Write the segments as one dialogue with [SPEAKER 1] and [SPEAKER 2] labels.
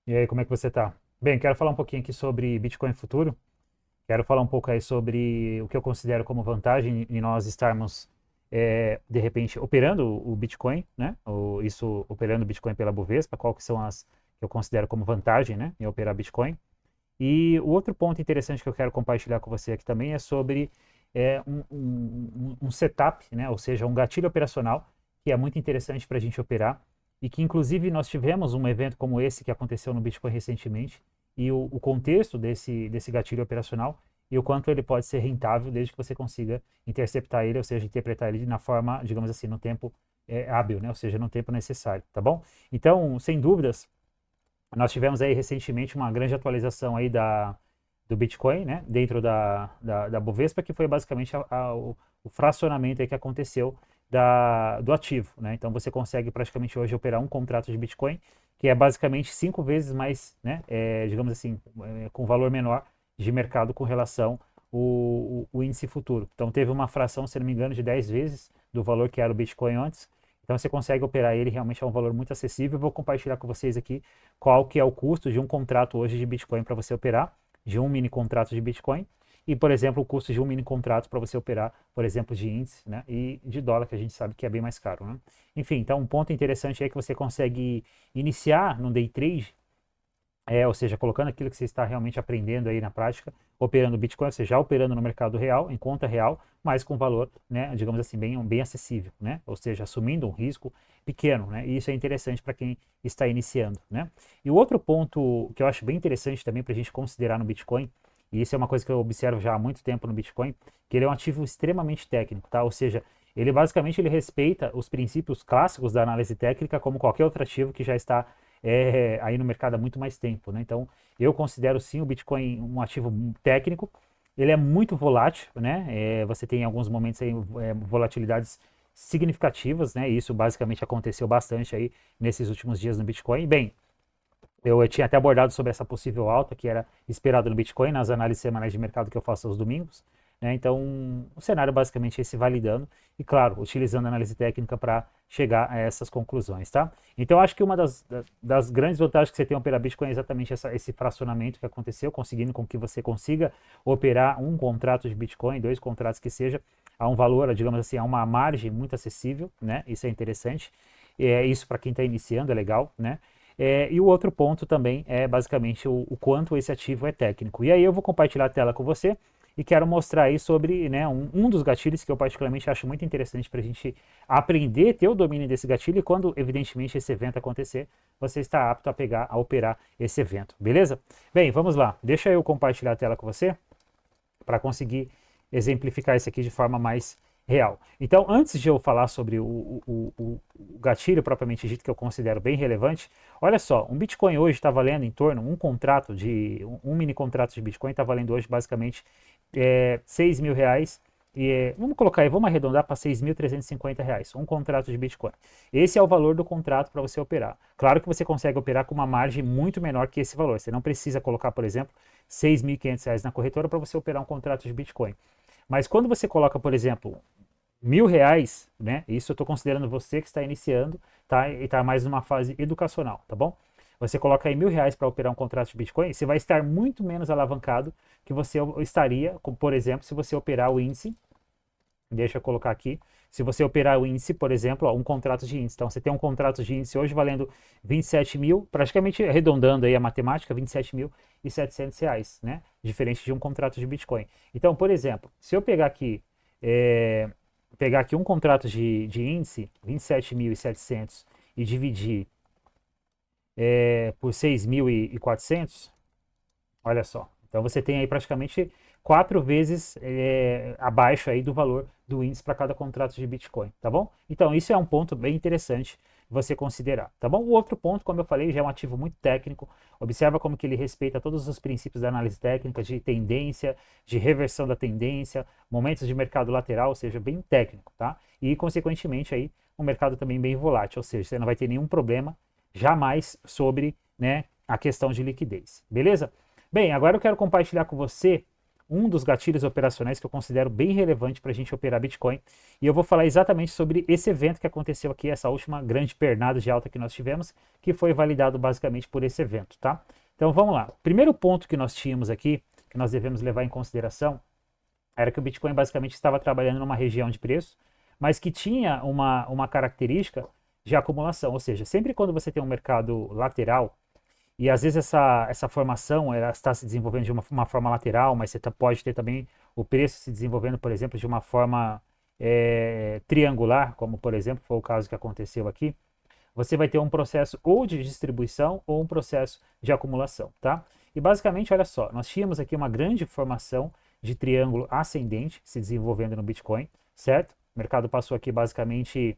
[SPEAKER 1] E aí, como é que você tá? Bem, quero falar um pouquinho aqui sobre Bitcoin futuro. Quero falar um pouco aí sobre o que eu considero como vantagem em nós estarmos, de repente, operando o Bitcoin, né? Isso, operando o Bitcoin pela Bovespa, qual que são as que eu considero como vantagem, né, em operar Bitcoin. E o outro ponto interessante que eu quero compartilhar com você aqui também é sobre um setup, né? Ou seja, um gatilho operacional que é muito interessante para a gente operar e que inclusive nós tivemos um evento como esse que aconteceu no Bitcoin recentemente e o contexto desse gatilho operacional e o quanto ele pode ser rentável desde que você consiga interceptar ele, ou seja, interpretar ele na forma, digamos assim, no tempo hábil, né? Ou seja, no tempo necessário, tá bom? Então, sem dúvidas, nós tivemos aí recentemente uma grande atualização aí do Bitcoin, né, dentro da Bovespa, que foi basicamente o fracionamento aí que aconteceu do ativo, né? Então você consegue praticamente hoje operar um contrato de Bitcoin, que é basicamente 5 vezes mais, né, digamos assim, com valor menor de mercado com relação o índice futuro. Então teve uma fração, se não me engano, de 10 vezes do valor que era o Bitcoin antes. Então você consegue operar ele realmente a um valor muito acessível. Eu vou compartilhar com vocês aqui qual que é o custo de um contrato hoje de Bitcoin para você operar, de um mini contrato de Bitcoin, e, por exemplo, o custo de um mini contrato para você operar, por exemplo, de índice, né, e de dólar, que a gente sabe que é bem mais caro, né? Enfim, então um ponto interessante é que você consegue iniciar no day trade, ou seja, colocando aquilo que você está realmente aprendendo aí na prática, operando Bitcoin, ou seja, já operando no mercado real, em conta real, mas com valor, né, digamos assim, bem acessível, né? Ou seja, assumindo um risco pequeno, né? E isso é interessante para quem está iniciando, né? E o outro ponto que eu acho bem interessante também para a gente considerar no Bitcoin, e isso é uma coisa que eu observo já há muito tempo no Bitcoin, que ele é um ativo extremamente técnico, tá? Ou seja, ele basicamente ele respeita os princípios clássicos da análise técnica como qualquer outro ativo que já está aí no mercado há muito mais tempo, né? Então, eu considero sim o Bitcoin um ativo técnico. Ele é muito volátil, né? Você tem em alguns momentos aí, volatilidades significativas, né? E isso basicamente aconteceu bastante aí nesses últimos dias no Bitcoin. Bem, eu tinha até abordado sobre essa possível alta que era esperada no Bitcoin nas análises semanais de mercado que eu faço aos domingos, né? Então, o cenário basicamente é se validando e, claro, utilizando a análise técnica para chegar a essas conclusões, tá? Então, acho que uma das grandes vantagens que você tem ao operar Bitcoin é exatamente esse fracionamento que aconteceu, conseguindo com que você consiga operar um contrato de Bitcoin, dois contratos que seja, a um valor, digamos assim, a uma margem muito acessível, né? Isso é interessante. Isso para quem está iniciando é legal, né? E o outro ponto também é basicamente o quanto esse ativo é técnico. E aí eu vou compartilhar a tela com você e quero mostrar aí sobre, né, um dos gatilhos que eu particularmente acho muito interessante para a gente aprender, ter o domínio desse gatilho e quando, evidentemente, esse evento acontecer, você está apto a pegar, a operar esse evento, beleza? Bem, vamos lá. Deixa eu compartilhar a tela com você para conseguir exemplificar isso aqui de forma mais real. Então, antes de eu falar sobre o gatilho propriamente dito, que eu considero bem relevante, olha só, um Bitcoin hoje está valendo em torno, um mini contrato de Bitcoin está valendo hoje basicamente R$ 6.000, vamos colocar aí, vamos arredondar para R$ 6.350, um contrato de Bitcoin. Esse é o valor do contrato para você operar. Claro que você consegue operar com uma margem muito menor que esse valor. Você não precisa colocar, por exemplo, R$ 6.500 na corretora para você operar um contrato de Bitcoin. Mas quando você coloca, por exemplo, R$ 1.000, né? Isso eu estou considerando você que está iniciando, tá? E está mais numa fase educacional, tá bom? Você coloca aí R$ 1.000 para operar um contrato de Bitcoin, você vai estar muito menos alavancado que você estaria, por exemplo, se você operar o índice. Deixa eu colocar aqui. Se você operar o índice, por exemplo, ó, um contrato de índice. Então, você tem um contrato de índice hoje valendo 27 mil, praticamente arredondando aí a matemática, R$ 27.700, né? Diferente de um contrato de Bitcoin. Então, por exemplo, se eu é, pegar aqui um contrato de índice, 27.700, e dividir por 6.400, olha só. Então você tem aí praticamente 4 vezes abaixo aí do valor do índice para cada contrato de Bitcoin, tá bom? Então isso é um ponto bem interessante você considerar, tá bom? O outro ponto, como eu falei, já é um ativo muito técnico. Observa como que ele respeita todos os princípios da análise técnica, de tendência, de reversão da tendência, momentos de mercado lateral, ou seja, bem técnico, tá? E consequentemente aí um mercado também bem volátil, ou seja, você não vai ter nenhum problema jamais sobre, né, a questão de liquidez, beleza? Bem, agora eu quero compartilhar com você um dos gatilhos operacionais que eu considero bem relevante para a gente operar Bitcoin. E eu vou falar exatamente sobre esse evento que aconteceu aqui, essa última grande pernada de alta que nós tivemos, que foi validado basicamente por esse evento, tá? Então vamos lá. Primeiro ponto que nós tínhamos aqui, que nós devemos levar em consideração, era que o Bitcoin basicamente estava trabalhando numa região de preço, mas que tinha uma característica de acumulação, ou seja, sempre quando você tem um mercado lateral, e às vezes essa formação ela está se desenvolvendo de uma forma lateral, mas você pode ter também o preço se desenvolvendo, por exemplo, de uma forma triangular, como por exemplo foi o caso que aconteceu aqui, você vai ter um processo ou de distribuição ou um processo de acumulação, tá? E basicamente, olha só, nós tínhamos aqui uma grande formação de triângulo ascendente se desenvolvendo no Bitcoin, certo? O mercado passou aqui basicamente,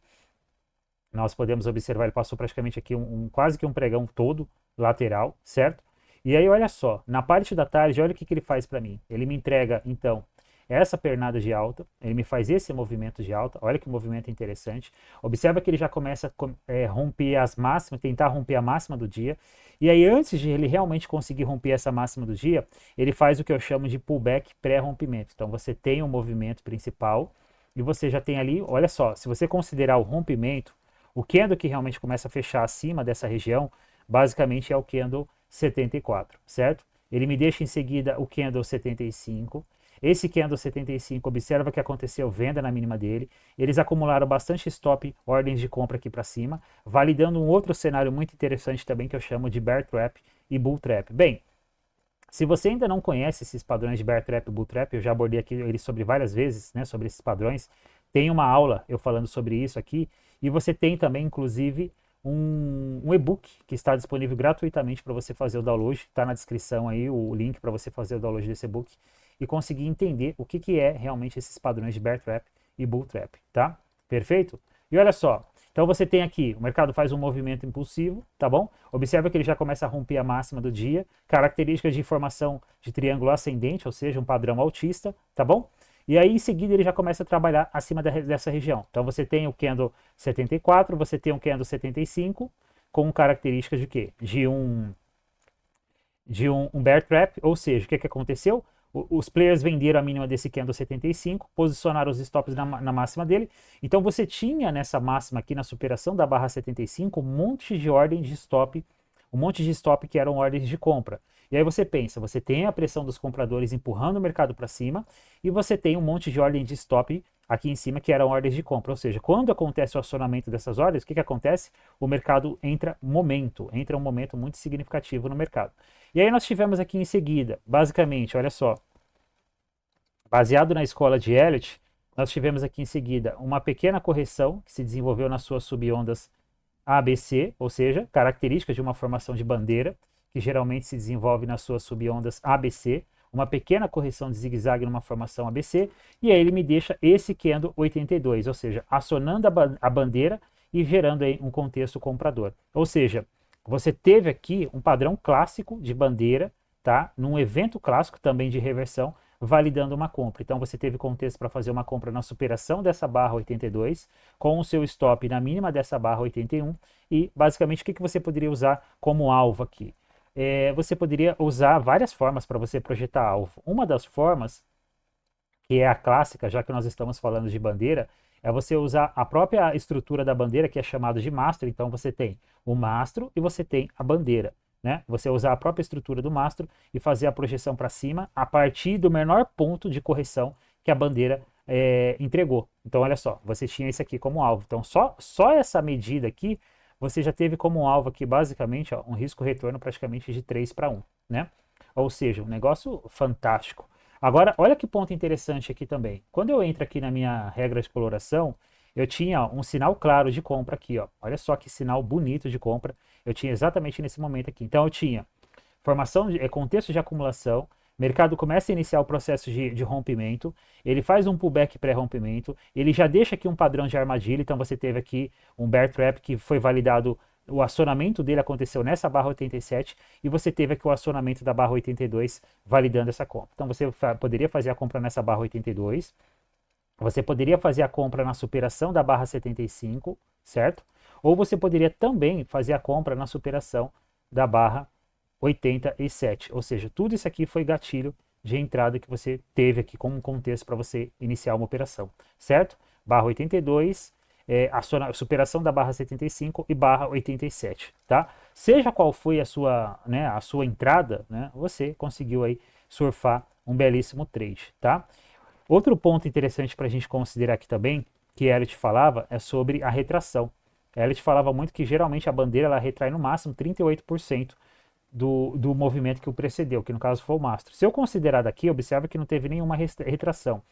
[SPEAKER 1] nós podemos observar, ele passou praticamente aqui quase que um pregão todo lateral, certo? E aí, olha só, na parte da tarde, olha o que ele faz para mim. Ele me entrega, então, essa pernada de alta, ele me faz esse movimento de alta, olha que movimento interessante. Observa que ele já começa a romper as máximas, tentar romper a máxima do dia. E aí, antes de ele realmente conseguir romper essa máxima do dia, ele faz o que eu chamo de pullback pré-rompimento. Então, você tem um movimento principal e você já tem ali, olha só, se você considerar o rompimento, o candle que realmente começa a fechar acima dessa região, basicamente é o candle 74, certo? Ele me deixa em seguida o candle 75. Esse candle 75, observa que aconteceu venda na mínima dele. Eles acumularam bastante stop, ordens de compra aqui para cima, validando um outro cenário muito interessante também que eu chamo de bear trap e bull trap. Bem, se você ainda não conhece esses padrões de bear trap e bull trap, eu já abordei aqui eles sobre várias vezes, né, sobre esses padrões. Tem uma aula eu falando sobre isso aqui, e você tem também, inclusive, um e-book que está disponível gratuitamente para você fazer o download. Está na descrição aí o link para você fazer o download desse e-book e conseguir entender o que é realmente esses padrões de bear trap e bull trap, tá? Perfeito? E olha só, então você tem aqui, o mercado faz um movimento impulsivo, tá bom? Observa que ele já começa a romper a máxima do dia, características de formação de triângulo ascendente, ou seja, um padrão altista, tá bom? E aí, em seguida, ele já começa a trabalhar acima dessa região. Então, você tem o candle 74, você tem o candle 75, com características de quê? De um bear trap, ou seja, o que aconteceu? Os players venderam a mínima desse candle 75, posicionaram os stops na máxima dele. Então, você tinha nessa máxima aqui, na superação da barra 75, um monte de ordens de stop, um monte de stop que eram ordens de compra. E aí você pensa, você tem a pressão dos compradores empurrando o mercado para cima e você tem um monte de ordem de stop aqui em cima que eram ordens de compra. Ou seja, quando acontece o acionamento dessas ordens, o que acontece? O mercado entra um momento muito significativo no mercado. E aí nós tivemos aqui em seguida, basicamente, olha só, baseado na escola de Elliott, nós tivemos aqui em seguida uma pequena correção que se desenvolveu nas suas subondas ABC, ou seja, características de uma formação de bandeira, que geralmente se desenvolve nas suas subondas ABC, uma pequena correção de zigue-zague numa formação ABC, e aí ele me deixa esse candle 82, ou seja, acionando a bandeira e gerando aí um contexto comprador. Ou seja, você teve aqui um padrão clássico de bandeira, tá? Num evento clássico também de reversão, validando uma compra. Então você teve contexto para fazer uma compra na superação dessa barra 82, com o seu stop na mínima dessa barra 81, e basicamente o que você poderia usar como alvo aqui? Você poderia usar várias formas para você projetar alvo. Uma das formas, que é a clássica, já que nós estamos falando de bandeira, é você usar a própria estrutura da bandeira, que é chamada de mastro. Então você tem o mastro e você tem a bandeira, né? Você usar a própria estrutura do mastro e fazer a projeção para cima a partir do menor ponto de correção que a bandeira entregou. Então olha só, você tinha isso aqui como alvo. Então só essa medida aqui, você já teve como alvo aqui basicamente ó, um risco-retorno praticamente de 3 para 1, né? Ou seja, um negócio fantástico. Agora, olha que ponto interessante aqui também. Quando eu entro aqui na minha regra de coloração, eu tinha ó, um sinal claro de compra aqui, ó. Olha só que sinal bonito de compra. Eu tinha exatamente nesse momento aqui. Então eu tinha formação de contexto de acumulação, mercado começa a iniciar o processo de rompimento, ele faz um pullback pré-rompimento, ele já deixa aqui um padrão de armadilha, então você teve aqui um bear trap que foi validado, o acionamento dele aconteceu nessa barra 87 e você teve aqui o acionamento da barra 82 validando essa compra. Então você poderia fazer a compra nessa barra 82, você poderia fazer a compra na superação da barra 75, certo? Ou você poderia também fazer a compra na superação da barra 87, ou seja, tudo isso aqui foi gatilho de entrada que você teve aqui como contexto para você iniciar uma operação, certo? Barra 82, a superação da barra 75 e barra 87, tá? Seja qual foi né, a sua entrada, né, você conseguiu aí surfar um belíssimo trade, tá? Outro ponto interessante para a gente considerar aqui também, que ela te falava, é sobre a retração. Ela te falava muito que geralmente a bandeira ela retrai no máximo 38% do movimento que o precedeu, que no caso foi o mastro. Se eu considerar daqui, observa que não teve nenhuma retração.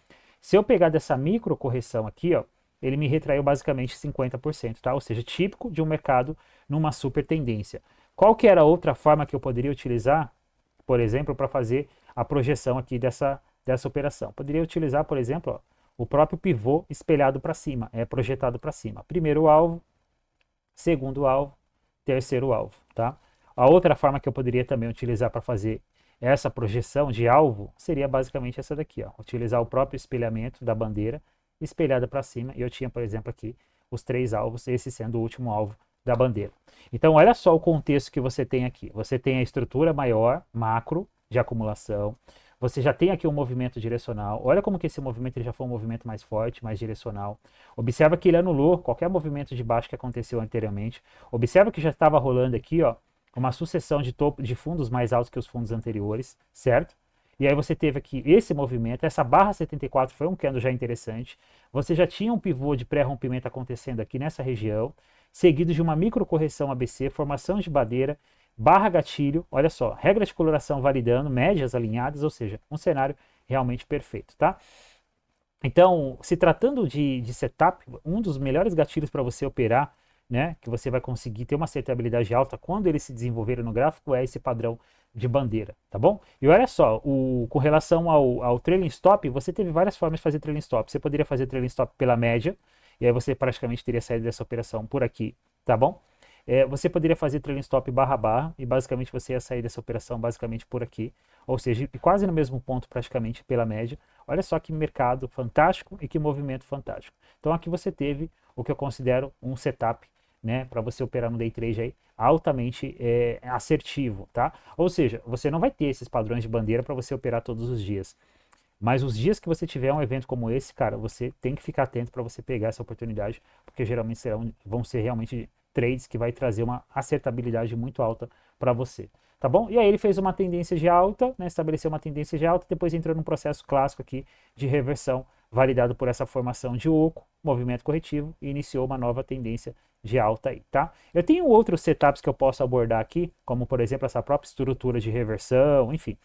[SPEAKER 1] Se eu pegar dessa micro correção aqui, ó, ele me retraiu basicamente 50%, tá? Ou seja, típico de um mercado numa super tendência. Qual que era a outra forma que eu poderia utilizar, por exemplo, para fazer a projeção aqui dessa operação? Poderia utilizar, por exemplo, ó, o próprio pivô espelhado para cima, projetado para cima. Primeiro alvo, segundo alvo, terceiro alvo, tá? A outra forma que eu poderia também utilizar para fazer essa projeção de alvo seria basicamente essa daqui, ó, utilizar o próprio espelhamento da bandeira espelhada para cima, e eu tinha, por exemplo, aqui os 3 alvos, esse sendo o último alvo da bandeira. Então, olha só o contexto que você tem aqui. Você tem a estrutura maior, macro, de acumulação. Você já tem aqui um movimento direcional. Olha como que esse movimento ele já foi um movimento mais forte, mais direcional. Observa que ele anulou qualquer movimento de baixo que aconteceu anteriormente. Observa que já estava rolando aqui, ó, uma sucessão de fundos mais altos que os fundos anteriores, certo? E aí você teve aqui esse movimento, essa barra 74 foi um candle já interessante. Você já tinha um pivô de pré-rompimento acontecendo aqui nessa região, seguido de uma micro correção ABC, formação de bandeira, barra gatilho, olha só, regra de coloração validando, médias alinhadas, ou seja, um cenário realmente perfeito, tá? Então, se tratando de setup, um dos melhores gatilhos para você operar, né, que você vai conseguir ter uma acertabilidade alta quando eles se desenvolverem no gráfico é esse padrão de bandeira, tá bom? E olha só, com relação ao trailing stop, você teve várias formas de fazer trailing stop. Você poderia fazer trailing stop pela média, e aí você praticamente teria saído dessa operação por aqui, tá bom? Você poderia fazer trailing stop barra, e basicamente você ia sair dessa operação basicamente por aqui, ou seja, quase no mesmo ponto praticamente pela média. Olha só que mercado fantástico e que movimento fantástico. Então aqui você teve o que eu considero um setup, né, para você operar no day trade aí, altamente assertivo, tá? Ou seja, você não vai ter esses padrões de bandeira para você operar todos os dias. Mas os dias que você tiver um evento como esse, cara, você tem que ficar atento para você pegar essa oportunidade, porque geralmente vão ser realmente trades que vai trazer uma acertabilidade muito alta para você, tá bom? E aí ele fez uma tendência de alta, né, estabeleceu uma tendência de alta, depois entrou num processo clássico aqui de reversão, validado por essa formação de oco, movimento corretivo, e iniciou uma nova tendência de alta aí, tá? Eu tenho outros setups que eu posso abordar aqui, como por exemplo essa própria estrutura de reversão, enfim.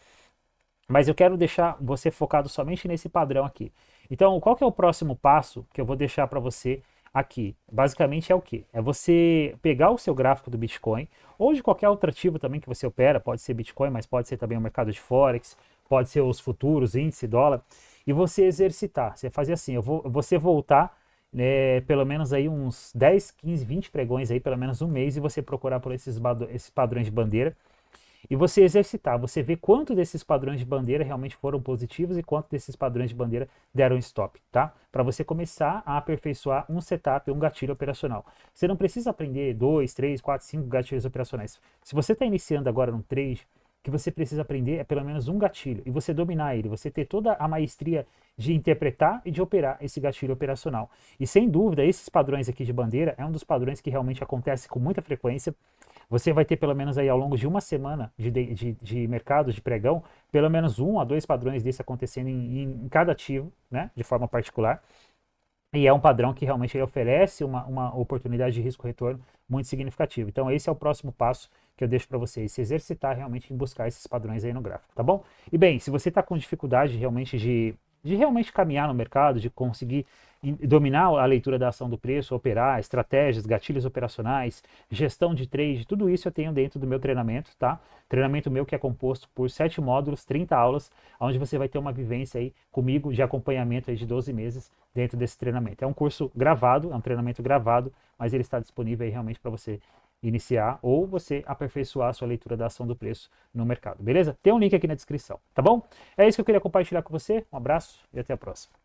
[SPEAKER 1] Mas eu quero deixar você focado somente nesse padrão aqui. Então, qual que é o próximo passo que eu vou deixar para você aqui? Basicamente é o quê? É você pegar o seu gráfico do Bitcoin, ou de qualquer outro ativo também que você opera, pode ser Bitcoin, mas pode ser também o mercado de Forex, pode ser os futuros, índice, dólar, e você exercitar. Você fazer assim, você voltar, né, pelo menos aí uns 10, 15, 20 pregões aí, pelo menos um mês, e você procurar por esses padrões de bandeira, e você exercitar, você ver quanto desses padrões de bandeira realmente foram positivos e quanto desses padrões de bandeira deram stop, tá? Para você começar a aperfeiçoar um setup, um gatilho operacional. Você não precisa aprender 2, 3, 4, 5 gatilhos operacionais. Se você está iniciando agora no trade, o que você precisa aprender é pelo menos um gatilho e você dominar ele, você ter toda a maestria de interpretar e de operar esse gatilho operacional. E sem dúvida, esses padrões aqui de bandeira é um dos padrões que realmente acontece com muita frequência. Você vai ter pelo menos aí ao longo de uma semana de mercado, de pregão, pelo menos 1 a 2 padrões desse acontecendo em cada ativo, né, de forma particular. E é um padrão que realmente ele oferece uma oportunidade de risco-retorno muito significativa. Então esse é o próximo passo que eu deixo para vocês, se exercitar realmente em buscar esses padrões aí no gráfico, tá bom? E bem, se você está com dificuldade realmente de realmente caminhar no mercado, de conseguir dominar a leitura da ação do preço, operar, estratégias, gatilhos operacionais, gestão de trade, tudo isso eu tenho dentro do meu treinamento, tá? Treinamento meu que é composto por 7 módulos, 30 aulas, onde você vai ter uma vivência aí comigo de acompanhamento aí de 12 meses dentro desse treinamento. É um curso gravado, é um treinamento gravado, mas ele está disponível aí realmente para você iniciar ou você aperfeiçoar a sua leitura da ação do preço no mercado, beleza? Tem um link aqui na descrição, tá bom? É isso que eu queria compartilhar com você, um abraço e até a próxima.